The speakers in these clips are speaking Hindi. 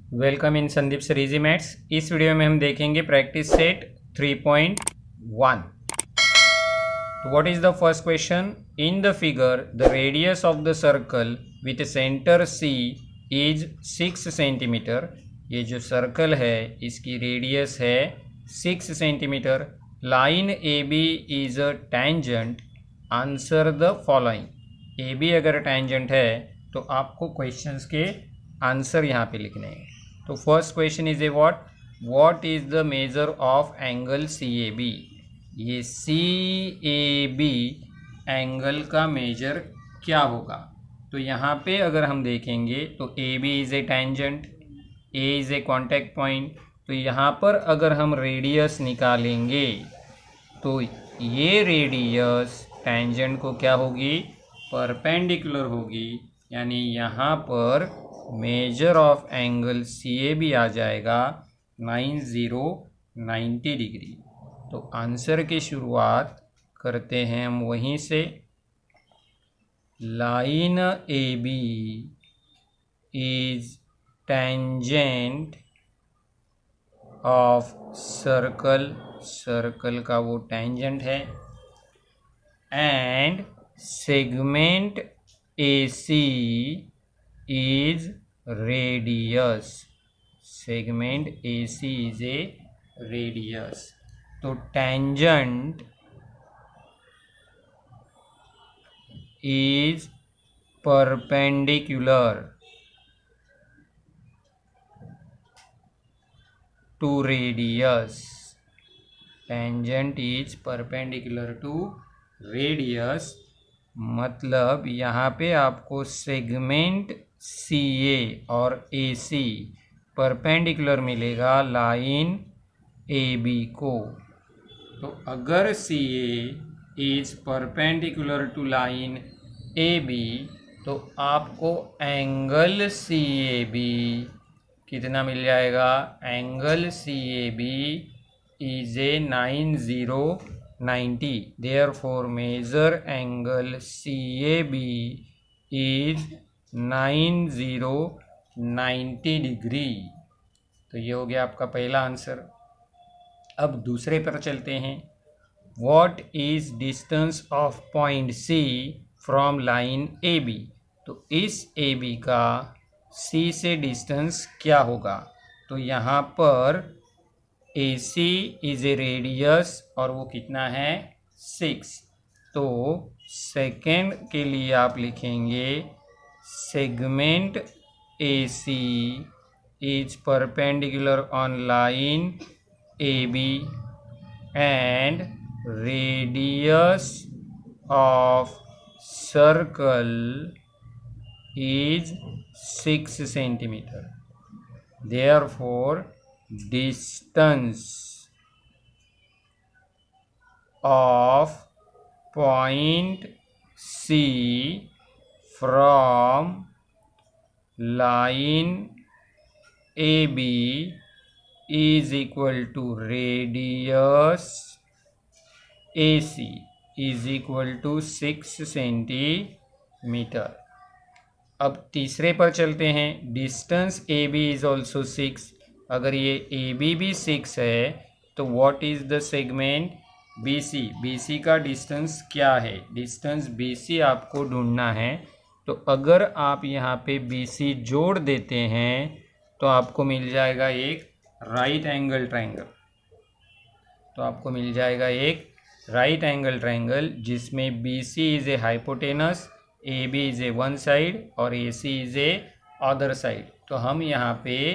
Welcome in Sandeep sir easy maths. इस वीडियो में हम देखेंगे practice set 3.1। What is the first question? In the figure the radius of the circle with centre C is 6 centimetre. ये जो सर्कल है इसकी रेडियस है 6 centimetre. Line A B is a tangent. Answer the following. A B अगर टेंजेंट है तो आपको क्वेश्चंस के आंसर यहाँ पे लिखने हैं। तो first question is A what is the measure of angle C A B. ये सी ए बी एंगल का मेजर क्या होगा? तो यहाँ पे अगर हम देखेंगे तो A B is a tangent, A is a contact point. तो यहाँ पर अगर हम रेडियस निकालेंगे तो ये रेडियस टेंजेंट को क्या होगी? परपेंडिकुलर होगी। यानी यहाँ पर measure of angle C A B आ जाएगा 90 डिग्री। तो आंसर की शुरुआत करते हैं हम वहीं से। Line A B is tangent of circle, circle का वो टेंजेंट है। And segment A C is radius, segment AC is a radius। तो tangent is perpendicular to radius, tangent is perpendicular to radius। मतलब यहाँ पे आपको सेगमेंट सी ए और ए सी परपेंडिकुलर मिलेगा लाइन ए बी को। तो अगर C A is perpendicular to line A B तो आपको एंगल सी ए बी कितना मिल जाएगा? Angle C A B is a 90। Therefore measure angle CAB is 90 degree. तो ये हो गया आपका पहला आंसर। अब दूसरे पर चलते हैं। What is distance of point C from line AB? तो इस AB का C से डिस्टेंस क्या होगा? तो यहाँ पर AC इज ए रेडियस और वो कितना है? 6। तो सेकेंड के लिए आप लिखेंगे segment AC is perpendicular on line AB and radius of circle is 6 centimetre. Therefore distance of point C from line AB is equal to radius AC is equal to 6 centimetre. अब तीसरे पर चलते हैं। Distance A B is also 6। अगर ये ए बी भी 6 है तो what is the segment B C? B C का डिस्टेंस क्या है? डिस्टेंस बी सी आपको ढूंढना है। तो अगर आप यहाँ पे बी सी जोड़ देते हैं तो आपको मिल जाएगा एक राइट एंगल ट्रायंगल। तो आपको मिल जाएगा एक राइट एंगल ट्रायंगल जिसमें B C is a hypotenuse, A B is a one side और A C is a other side. तो हम यहाँ पे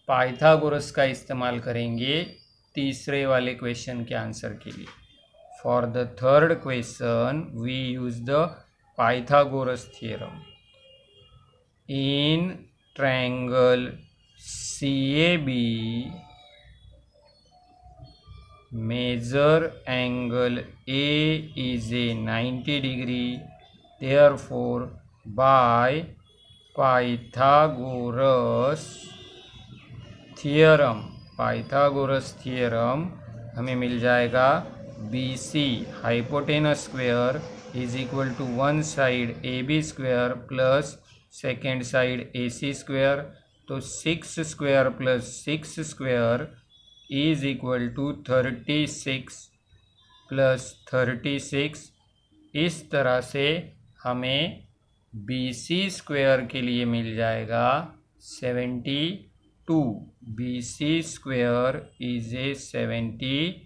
पाइथागोरस का इस्तेमाल करेंगे तीसरे वाले क्वेश्चन के आंसर के लिए। For the third question we use the Pythagoras theorem. In triangle C A B measure angle A is a 90 degree. Therefore by Pythagoras theorem हमें मिल जाएगा B C hypotenuse square is equal to one side A B square plus second side A C square. तो 6 square plus 6 square is equal to 36 plus 36। इस तरह से हमें BC स्क्वायर के लिए मिल जाएगा 72। BC square is a 72।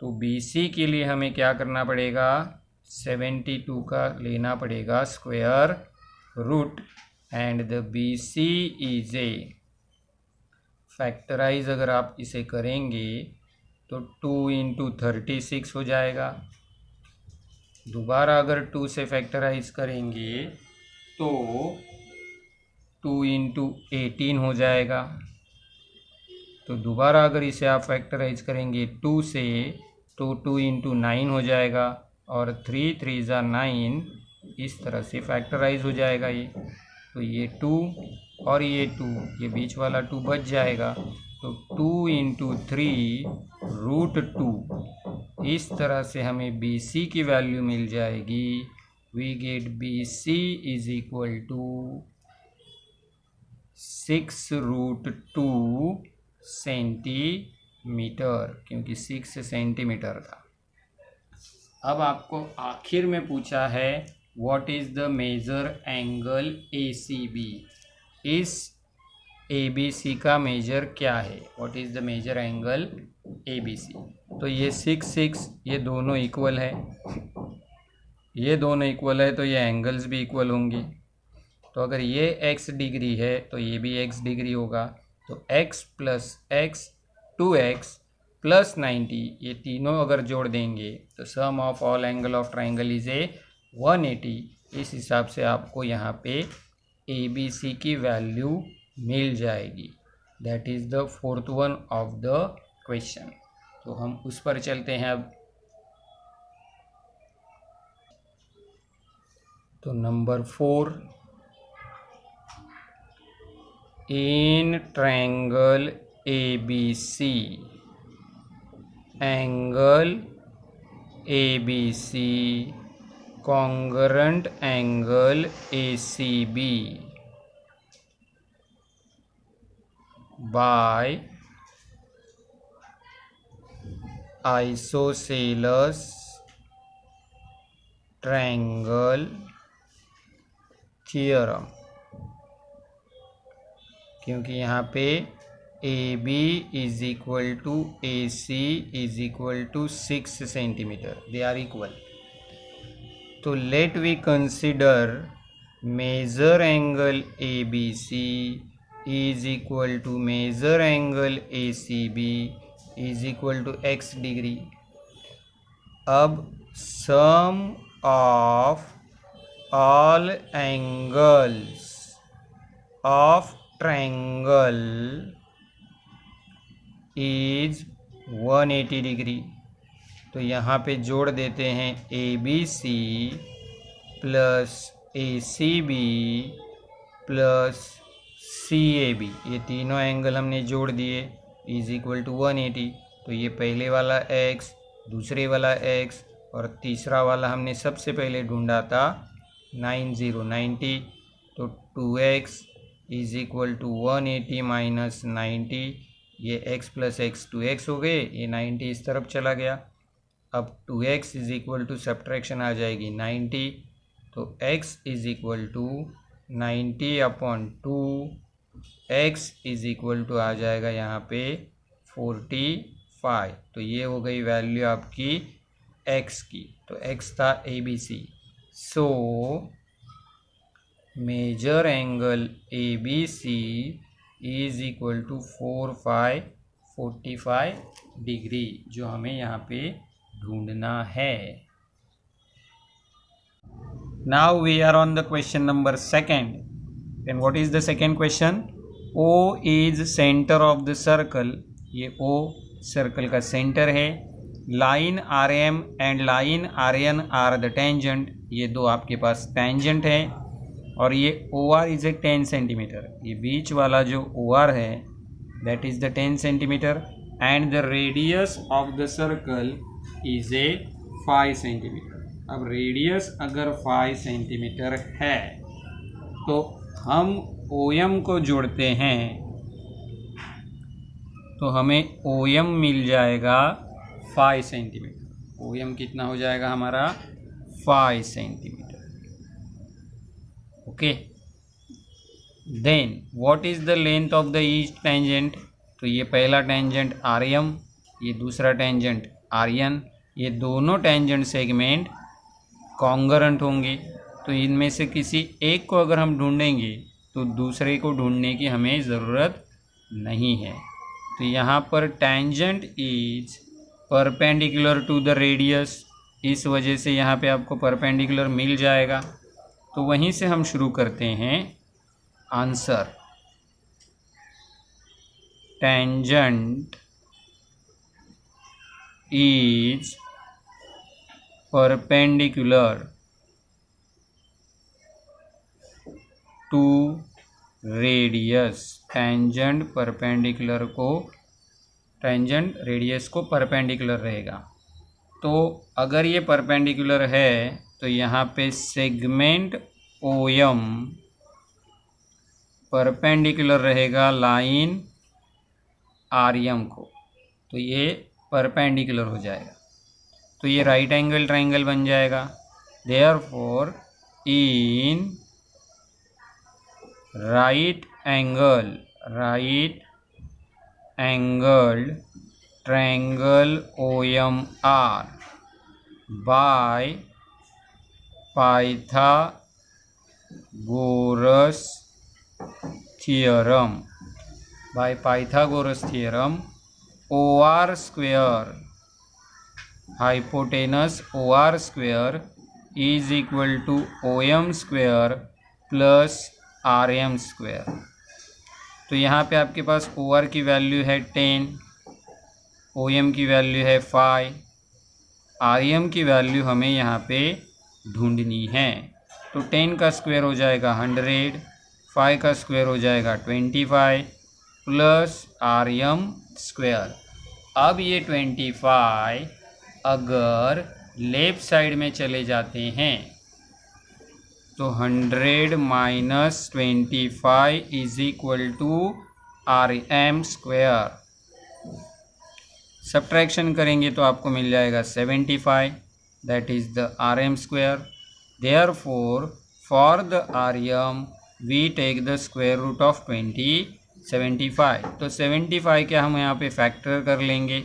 तो BC के लिए हमें क्या करना पड़ेगा, 72 का लेना पड़ेगा square root, and the BC is a factorise अगर आप इसे करेंगे तो 2 इंटू 36 हो जाएगा। दोबारा अगर 2 से फैक्टराइज करेंगे तो 2 इंटू 18 हो जाएगा। तो दोबारा अगर इसे आप फैक्टराइज करेंगे 2 से तो 2 इंटू 9 हो जाएगा, और 3 3 ज़ा 9, इस तरह से फैक्टराइज हो जाएगा ये। तो ये 2 और ये 2, ये बीच वाला 2 बच जाएगा। तो 2 इंटू 3 रूट 2। इस तरह से हमें BC की वैल्यू मिल जाएगी। We get BC is equal to 6 root 2 centimetre, क्योंकि 6 सेंटीमीटर था। अब आपको आखिर में पूछा है what is the measure angle ACB। इस ABC का मेजर क्या है, what is the measure angle ABC। तो ये 6 6 ये दोनों इक्वल है, ये दोनों इक्वल है तो ये एंगल्स भी इक्वल होंगे। तो अगर ये x डिग्री है तो ये भी x डिग्री होगा। तो x plus x 2x plus 90, ये तीनों अगर जोड़ देंगे तो sum of all angle of triangle is a 180। इस हिसाब से आपको यहाँ पे ABC की वैल्यू मिल जाएगी। That is the 4th one of the question. तो हम उस पर चलते हैं अब। तो number 4, in triangle ABC, angle ABC congruent angle ACB by isosceles triangle theorem. क्योंकि यहाँ पे AB is equal to AC is equal to 6 centimeter, they are equal. तो let we consider measure angle ABC is equal to measure angle ACB is equal to x degree. अब सम of all angles of triangle is 180 degree. तो यहाँ पे जोड़ देते हैं ABC plus ACB plus CAB, ये तीनों एंगल हमने जोड़ दिए, इज इक्वल टू 180। तो ये पहले वाला x, दूसरे वाला x और तीसरा वाला हमने सबसे पहले ढूंढा था 90। तो 2x is equal to 180 minus 90, ये x प्लस x 2x हो गए, ये 90 इस तरफ चला गया। अब 2x is equal to subtraction आ जाएगी 90, तो x is equal to 90 upon 2, x is equal to आ जाएगा यहाँ पे 45। तो ये हो गई वैल्यू आपकी x की। तो x था ABC। So measure angle ABC is equal to 45 degree, जो हमें यहाँ पे ढूंढना है। Now we are on the question number 2nd। Then what is the second question. O is centre of the circle, ये O सर्कल का सेंटर है। Line RM and line RN are the tangent, ये दो आपके पास टेंजेंट है। और ये OR इज ए 10 सेंटीमीटर, ये बीच वाला जो OR है that is the 10 centimetre. And the radius of the circle is a 5 centimetre. अब रेडियस अगर 5 सेंटीमीटर है तो हम OM को जोड़ते हैं तो हमें OM मिल जाएगा 5 सेंटीमीटर। OM कितना हो जाएगा हमारा 5 centimetre. Okay, then what is the length of the each tangent. तो ये पहला टेंजेंट RM, ये दूसरा टेंजेंट RN, ये दोनों टेंजेंट सेगमेंट कॉन्ग्रुएंट होंगे। तो इनमें से किसी एक को अगर हम ढूंढेंगे तो दूसरे को ढूंढने की हमें ज़रूरत नहीं है। तो यहाँ पर tangent is perpendicular to the radius, इस वजह से यहाँ पे आपको परपेंडिकुलर मिल जाएगा। तो वहीं से हम शुरू करते हैं answer. Tangent is perpendicular to radius. Tangent perpendicular को, टेंजेंट रेडियस को परपेंडिकुलर रहेगा। तो अगर ये परपेंडिकुलर है तो यहाँ पे सेगमेंट OM परपेंडिकुलर रहेगा लाइन RM को, तो ये परपेंडिकुलर हो जाएगा। तो ये राइट एंगल ट्राइंगल बन जाएगा। Therefore in right angled triangle OMR by Pythagoras theorem, OR square, hypotenuse OR square is equal to OM square plus RM square। तो यहाँ पे आपके पास OR की वैल्यू है 10, OM की वैल्यू है 5, RM की वैल्यू हमें यहाँ पे ढूंढनी है। तो 10 का स्क्वायर हो जाएगा 100, 5 का स्क्वायर हो जाएगा 25 प्लस RM स्क्वायर। अब ये 25 अगर लेफ्ट साइड में चले जाते हैं तो 100 minus 25 is equal to RM square. Subtraction करेंगे तो आपको मिल जाएगा 75, that is the RM square. Therefore for the RM we take the square root of 75। तो 75 के हम यहाँ पे फैक्टर कर लेंगे।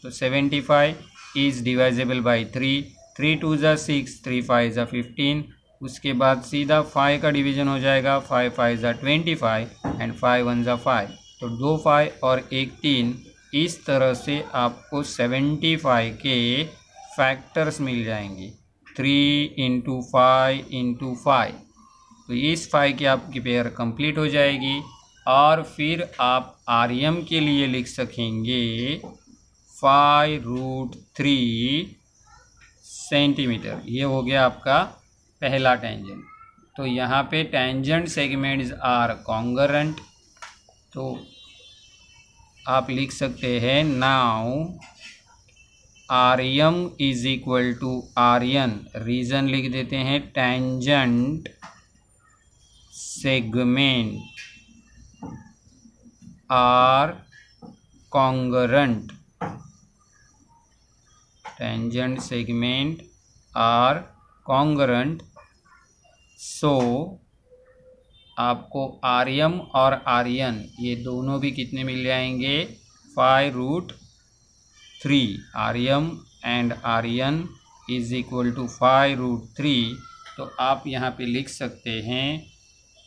तो 75 इज़ डिवाइजेबल बाई 3, 3 2 ज़ा 6, 3 5 ज़ा 15। उसके बाद सीधा 5 का डिवीज़न हो जाएगा, 5 5 ज़ा 25 एंड 5 1 ज़ा 5। तो 2 5 और 1 3, इस तरह से आपको 75 के फैक्टर्स मिल जाएंगे, 3 इंटू 5 इंटू 5। तो इस 5 की आपकी पेयर कंप्लीट हो जाएगी और फिर आप RM के लिए लिख सकेंगे 5√3 सेंटीमीटर। ये हो गया आपका पहला टेंजेंट। तो यहाँ पे टेंजेंट सेगमेंट्स आर कॉन्ग्रुएंट, तो आप लिख सकते हैं now RM is equal to RN। Reason लिख देते हैं, tangent segment are congruent, tangent segment are congruent. So आपको RM और RN ये दोनों भी कितने मिल जाएंगे, 5√3। RM and RN is equal to 5√3। तो आप यहाँ पे लिख सकते हैं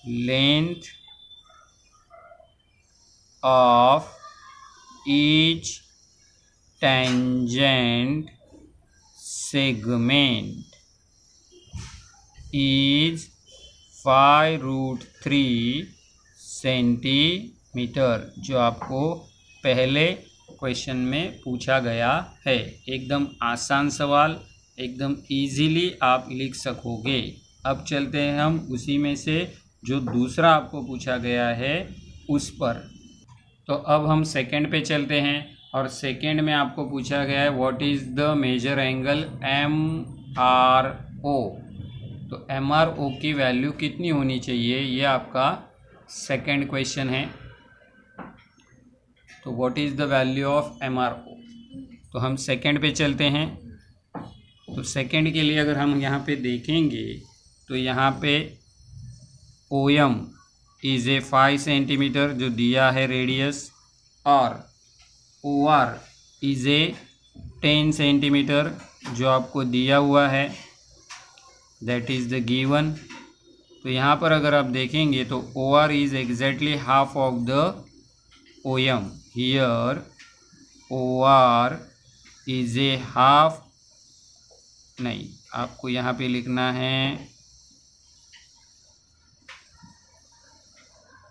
length of each tangent segment is 5√3 centimetre, जो आपको पहले क्वेश्चन में पूछा गया है। एकदम आसान सवाल, एकदम इजीली आप लिख सकोगे। अब चलते हैं हम उसी में से जो दूसरा आपको पूछा गया है उस पर। तो अब हम सेकंड पे चलते हैं और सेकंड में आपको पूछा गया है what is the measure angle MRO। तो MRO की वैल्यू कितनी होनी चाहिए, ये आपका सेकेंड क्वेश्चन है, तो what is the value of MRO। तो हम सेकेंड पे चलते हैं। तो सेकेंड के लिए अगर हम यहाँ पे देखेंगे तो यहाँ पे OM इज़ ए 5 सेंटीमीटर जो दिया है रेडियस, और OR इज़ ए 10 सेंटीमीटर जो आपको दिया हुआ है, दैट इज़ द गिवन। तो यहाँ पर अगर आप देखेंगे तो OR is exactly half of the OM। Here OR is a half, नहीं, आपको यहाँ पे लिखना है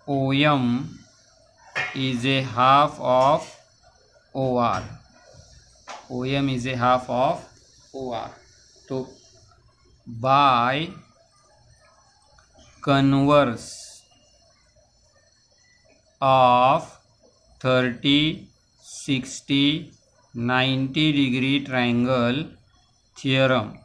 OM is a half of OR। OM is a half of OR। तो by converse of 30, 60, 90 degree triangle theorem,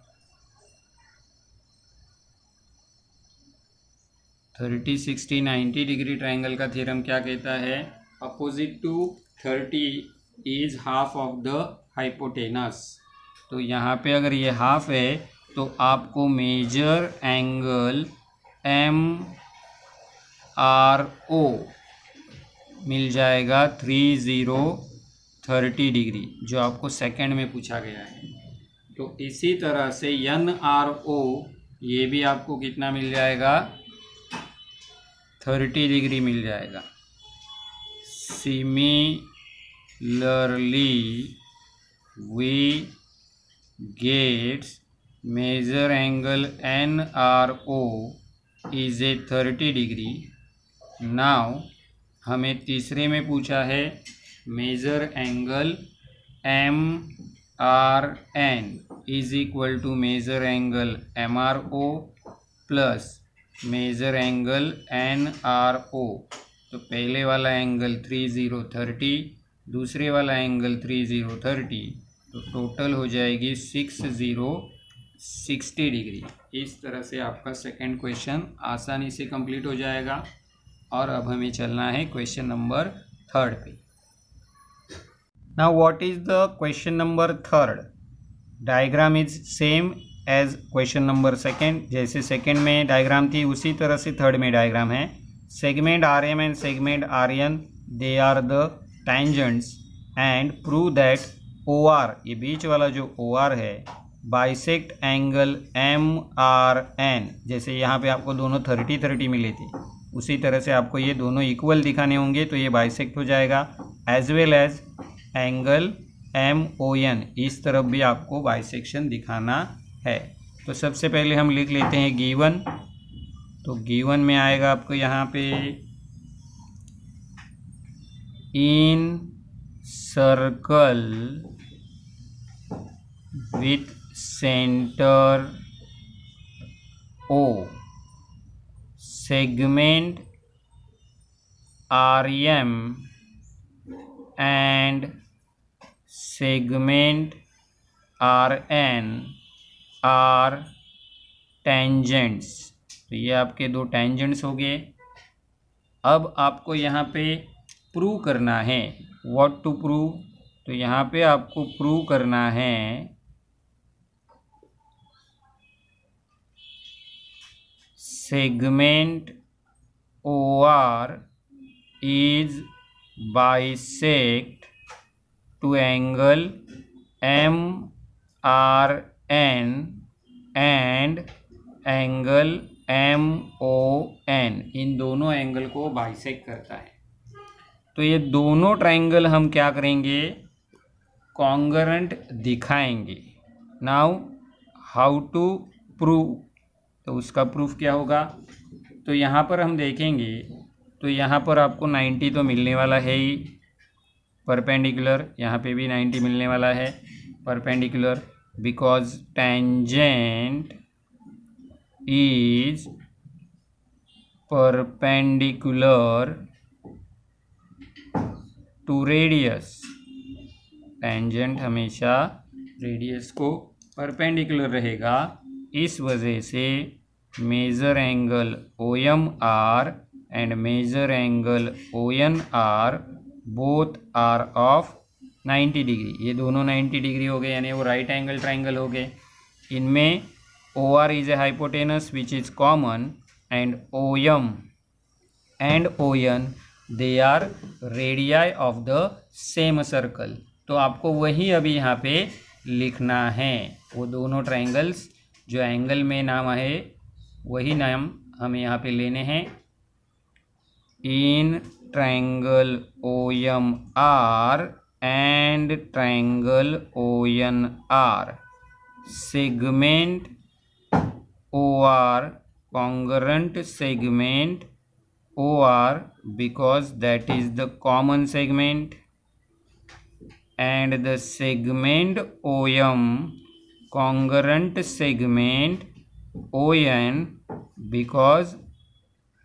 30, 60, 90 degree triangle का थ्योरम क्या कहता है, opposite to 30 is half of the hypotenuse. तो यहाँ पे अगर ये हाफ है तो आपको मेजर एंगल MRO मिल जाएगा 30 डिग्री, जो आपको सेकंड में पूछा गया है। तो इसी तरह से NRO ये भी आपको कितना मिल जाएगा, 30 डिग्री मिल जाएगा। Similarly we gets measure angle NRO is a 30 degree. Now हमें तीसरे में पूछा है measure angle MRN is equal to measure angle MRO plus measure angle NRO। तो पहले वाला एंगल 30 दूसरे वाला एंगल 30, तो टोटल हो जाएगी 60 डिग्री। इस तरह से आपका सेकंड क्वेश्चन आसानी से कंप्लीट हो जाएगा। और अब हमें चलना है क्वेश्चन नंबर थर्ड पे। Now what is the question number third. Diagram is same as question number second. जैसे सेकेंड में डायग्राम थी उसी तरह से थर्ड में डायग्राम है। Segment RM and segment RN they are the tangents and prove that OR, ये बीच वाला जो OR है, बाइसेक्ट एंगल MRN। जैसे यहाँ पे आपको दोनों 30 मिले थे, उसी तरह से आपको ये दोनों इक्वल दिखाने होंगे तो ये बाइसेक्ट हो जाएगा। As well as angle MON, इस तरफ भी आपको बाइसेक्शन दिखाना है। तो सबसे पहले हम लिख लेते हैं गिवन। तो गिवन में आएगा आपको यहाँ पे in circle with center O segment RM and segment RN are tangents. तो ये आपके दो टेंजेंट्स हो गए। अब आपको यहाँ पे प्रूव करना है, व्हाट टू प्रूव। तो यहाँ पे आपको प्रूव करना है segment OR is bisect to angle MRN and angle MON, इन दोनों एंगल को बाइसेक्ट करता है। तो ये दोनों ट्राइंगल हम क्या करेंगे, कॉन्ग्रुएंट दिखाएंगे। नाउ हाउ टू प्रूव, तो उसका प्रूफ क्या होगा। तो यहाँ पर हम देखेंगे तो यहाँ पर आपको 90 तो मिलने वाला है ही परपेंडिकुलर, यहाँ पे भी 90 मिलने वाला है perpendicular, because tangent is perpendicular to radius. Tangent हमेशा रेडियस को परपेंडिकुलर रहेगा, इस वजह से measure angle OMR and measure angle ON are both are of 90 degree. ये दोनों 90 डिग्री हो गए, यानी वो राइट एंगल ट्राइंगल हो गए। इनमें OR is a hypotenuse which is common and OM and ON they are radii of the same circle। तो आपको वही अभी यहाँ पे लिखना है, वो दोनों ट्राइंगल्स जो एंगल में नाम है वही नाम हमें यहाँ पे लेने हैं। In triangle OMR and triangle ONR segment OR congruent segment OR because that is the common segment, and the segment OM congruent segment ON because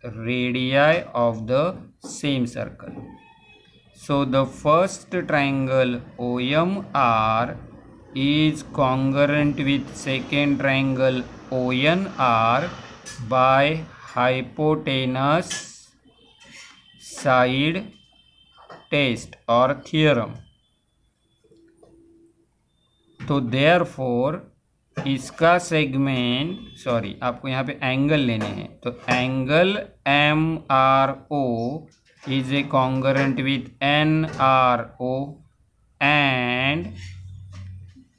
radii of the same circle. So the first triangle OMR is congruent with second triangle ONR by hypotenuse side test or theorem। तो therefore इसका सेगमेंट आपको यहाँ पे एंगल लेने हैं, तो angle MRO is a congruent with NRO and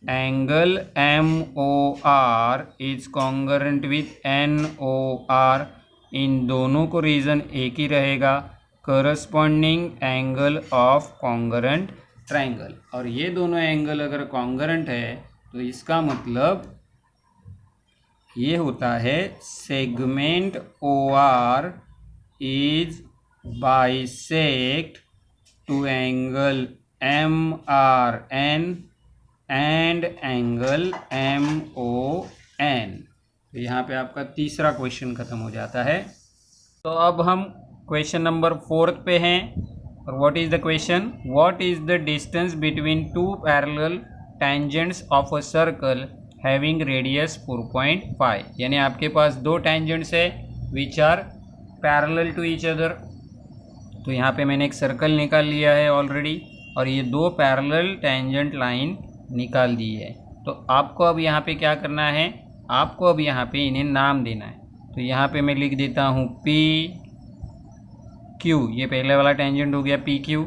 angle MOR is congruent with NOR। इन दोनों को रीजन एक ही रहेगा, corresponding angle of congruent triangle. और ये दोनों एंगल अगर कॉन्ग्रुएंट है तो इसका मतलब ये होता है segment OR is bisect to angle MRN and angle MON। तो यहाँ पे आपका तीसरा क्वेश्चन खत्म हो जाता है। तो अब हम क्वेश्चन नंबर 4 पे हैं, और what is the question, what is the distance between two parallel tangents of a circle having radius 4.5। यानी आपके पास दो टेंजेंट्स है which are parallel to each other. तो यहाँ पे मैंने एक सर्कल निकाल लिया है ऑलरेडी, और ये दो पैरेलल टेंजेंट लाइन निकाल दी है। तो आपको अब यहाँ पे क्या करना है, आपको अब यहाँ पे इन्हें नाम देना है। तो यहाँ पे मैं लिख देता हूँ PQ, ये पहले वाला टेंजेंट हो गया PQ,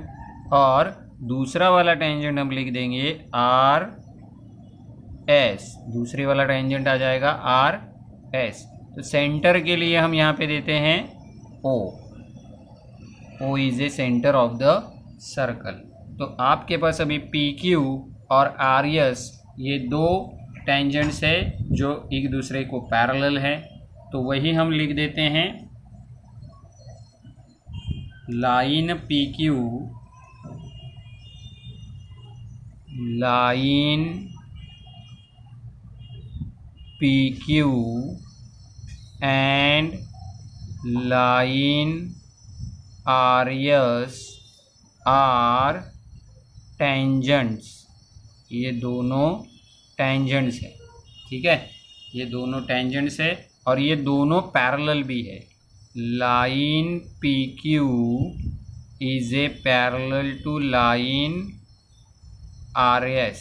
और दूसरा वाला टेंजेंट हम लिख देंगे RS, दूसरे वाला टेंजेंट आ जाएगा RS। तो सेंटर के लिए हम यहाँ पे देते हैं O is a centre of the circle. तो आपके पास अभी PQ और RS ये दो टेंजेंट्स है जो एक दूसरे को पैरेलल है, तो वही हम लिख देते हैं line PQ, line PQ and line RS are tangents. ये दोनों टेंजेंट्स है, ठीक है, ये दोनों टेंजेंट्स है और ये दोनों पैरेलल भी है। Line PQ is a parallel to line RS,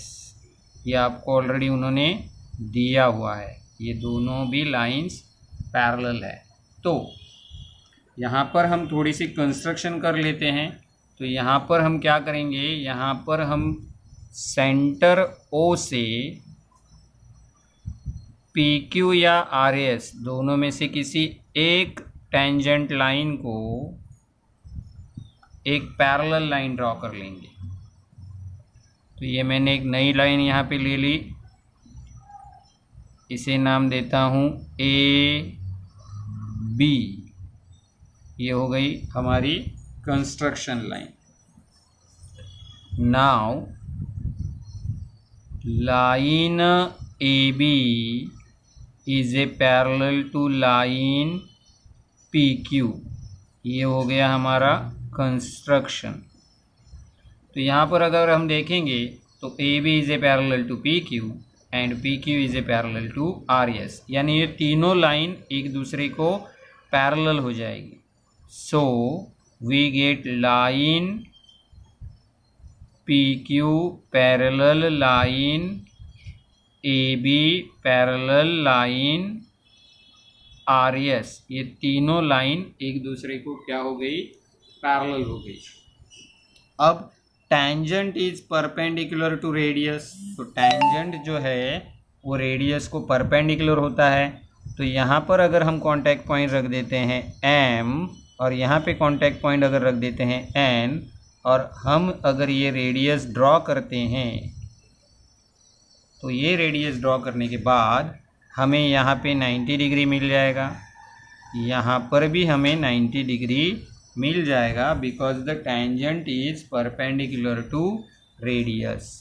ये आपको ऑलरेडी उन्होंने दिया हुआ है, ये दोनों भी लाइंस पैरेलल है। तो यहाँ पर हम थोड़ी सी कंस्ट्रक्शन कर लेते हैं। तो यहाँ पर हम क्या करेंगे, यहाँ पर हम सेंटर O से PQ या RS दोनों में से किसी एक टेंजेंट लाइन को एक पैरेलल लाइन ड्रॉ कर लेंगे। तो ये मैंने एक नई लाइन यहाँ पे ले ली, इसे नाम देता हूँ AB। ये हो गई हमारी construction line. Now line AB is a parallel to line PQ, ये हो गया हमारा कंस्ट्रक्शन। तो यहाँ पर अगर हम देखेंगे तो AB is a parallel to PQ and PQ is a parallel to RS, यानी ये तीनों लाइन एक दूसरे को पैरेलल हो जाएगी। So we get line PQ parallel line AB parallel line RS, ये तीनों लाइन एक दूसरे को क्या हो गई, पैरेलल हो गई। अब tangent is perpendicular to radius, तो टेंजेंट जो है वो रेडियस को परपेंडिकुलर होता है। तो यहाँ पर अगर हम कांटेक्ट पॉइंट रख देते हैं M और यहाँ पे कांटेक्ट पॉइंट अगर रख देते हैं N और हम अगर ये रेडियस ड्रॉ करते हैं, तो ये रेडियस ड्रॉ करने के बाद हमें यहाँ पे 90 डिग्री मिल जाएगा, यहाँ पर भी हमें 90 डिग्री मिल जाएगा, because the tangent is perpendicular to radius.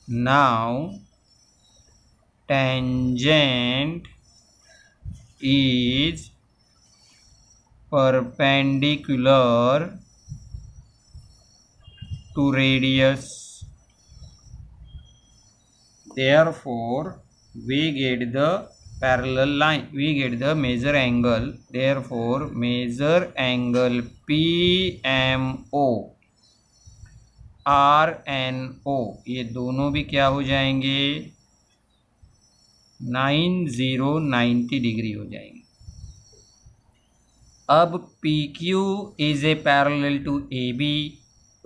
Now tangent is perpendicular to radius, therefore we get the parallel line, we get the measure angle, therefore measure angle PMO RNO ये दोनों भी क्या हो जाएंगे, 90 डिग्री हो जाएंगे। अब PQ is a parallel to AB,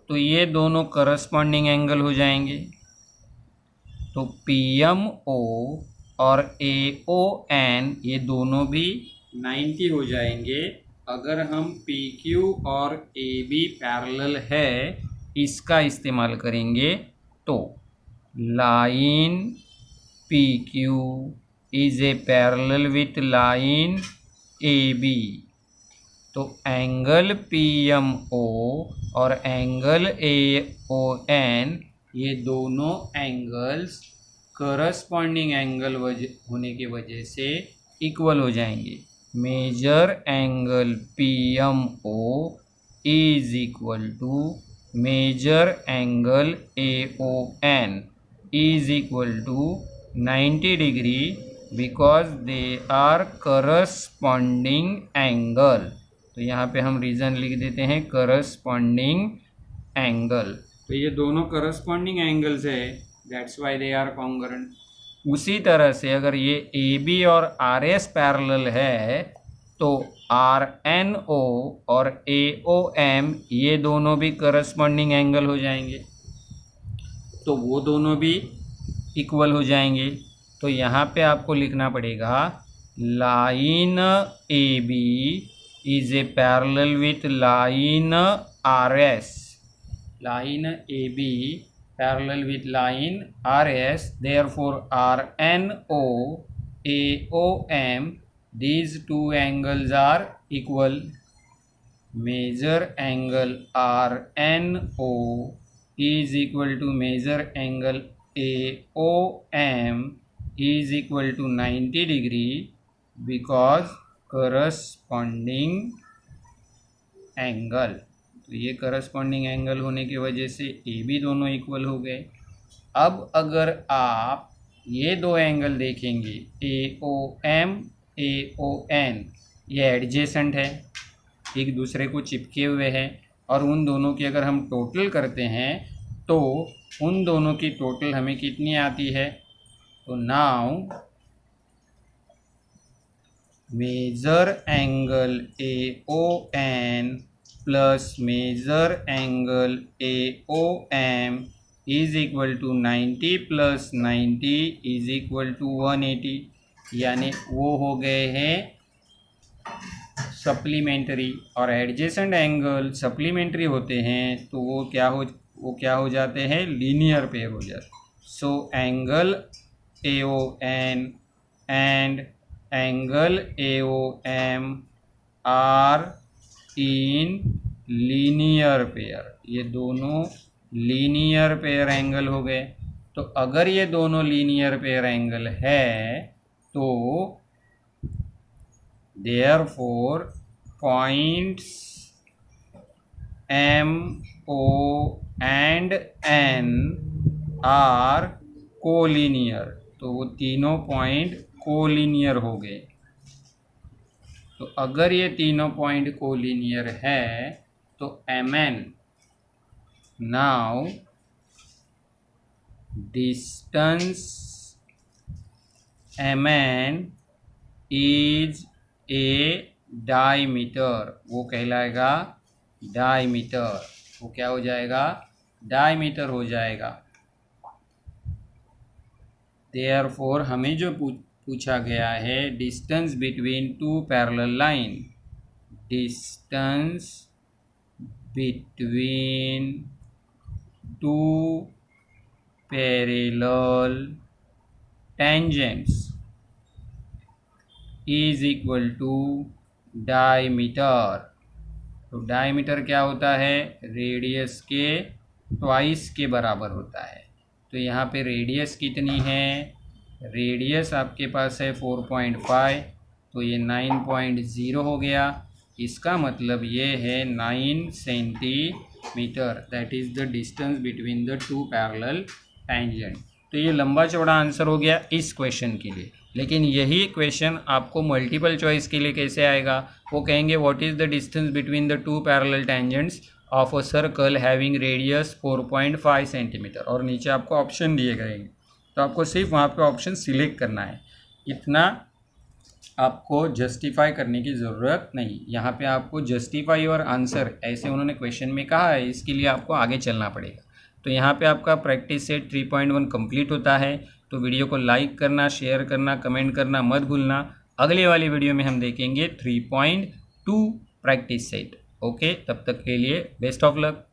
तो ये दोनों करस्पॉन्डिंग एंगल हो जाएंगे। तो PMO और AON ये दोनों भी 90 हो जाएंगे अगर हम PQ और AB पैरेलल है इसका इस्तेमाल करेंगे। तो line PQ is a parallel with line AB, तो एंगल PMO और एंगल AON ये दोनों एंगल्स करस्पॉन्डिंग एंगल होने की वजह से इक्वल हो जाएंगे। Measure angle PMO is equal to measure angle AON is equal to 90 degree, because they are corresponding angle. तो यहाँ पे हम रीज़न लिख देते हैं करस्पॉन्डिंग एंगल, तो ये दोनों करस्पॉन्डिंग एंगल्स है, that's why they are congruent. उसी तरह से अगर ये AB और RS पैरेलल है तो RNO और AOM ये दोनों भी करस्पॉन्डिंग एंगल हो जाएंगे, तो वो दोनों भी इक्वल हो जाएंगे। तो यहाँ पे आपको लिखना पड़ेगा line AB is a parallel with line RS, line AB parallel with line RS, therefore RNO AOM these two angles are equal, measure angle RNO is equal to measure angle AOM is equal to 90 degree because corresponding angle, तो ये करस्पॉन्डिंग एंगल होने की वजह से AB दोनों इक्वल हो गए। अब अगर आप ये दो एंगल देखेंगे AOM AON, ये एडजेसेंट है, एक दूसरे को चिपके हुए हैं, और उन दोनों की अगर हम टोटल करते हैं तो उन दोनों की टोटल हमें कितनी आती है। तो now measure angle AON plus measure angle AOM is equal to 90 plus 90 is equal to 180, यानी वो हो गए हैं सप्लीमेंट्री। और एडजेसेंट एंगल सप्लीमेंट्री होते हैं तो वो क्या हो जाते हैं, लीनियर पेयर हो जाते हैं। So angle AON and angle AOM are in linear pair, ये दोनों लीनियर पेयर एंगल हो गए। तो अगर ये दोनों लीनियर पेयर एंगल है तो therefore points MO and N are collinear, तो वो तीनों पॉइंट कोलिनियर हो गए। तो अगर ये तीनों पॉइंट कोलिनियर है तो Mn now distance Mn is a diameter, वो कहलाएगा डायमीटर। वो क्या हो जाएगा? डायमीटर हो जाएगा। देयरफॉर हमें जो पूछा गया है distance between two parallel line, distance between two parallel tangents is equal to diameter. तो डायमीटर क्या होता है? रेडियस के ट्वाइस के बराबर होता है। तो यहाँ पे रेडियस कितनी है? रेडियस आपके पास है 4.5, तो ये 9.0 हो गया। इसका मतलब ये है 9 centimetre, that is the distance between the two parallel tangent. तो ये लंबा चौड़ा आंसर हो गया इस क्वेश्चन के लिए। लेकिन यही क्वेश्चन आपको मल्टीपल चॉइस के लिए कैसे आएगा? वो कहेंगे what is the distance between the two parallel tangents of a circle having radius 4.5 centimetre, और नीचे आपको ऑप्शन दिए गए हैं। तो आपको सिर्फ वहाँ पे ऑप्शन सिलेक्ट करना है, इतना आपको जस्टिफाई करने की ज़रूरत नहीं। यहाँ पे आपको जस्टिफाई और आंसर ऐसे उन्होंने क्वेश्चन में कहा है, इसके लिए आपको आगे चलना पड़ेगा। तो यहाँ पे आपका प्रैक्टिस सेट 3.1 कंप्लीट होता है। तो वीडियो को लाइक करना, शेयर करना, कमेंट करना मत भूलना। अगले वाली वीडियो में हम देखेंगे 3.2 प्रैक्टिस सेट। ओके, तब तक के लिए बेस्ट ऑफ लक।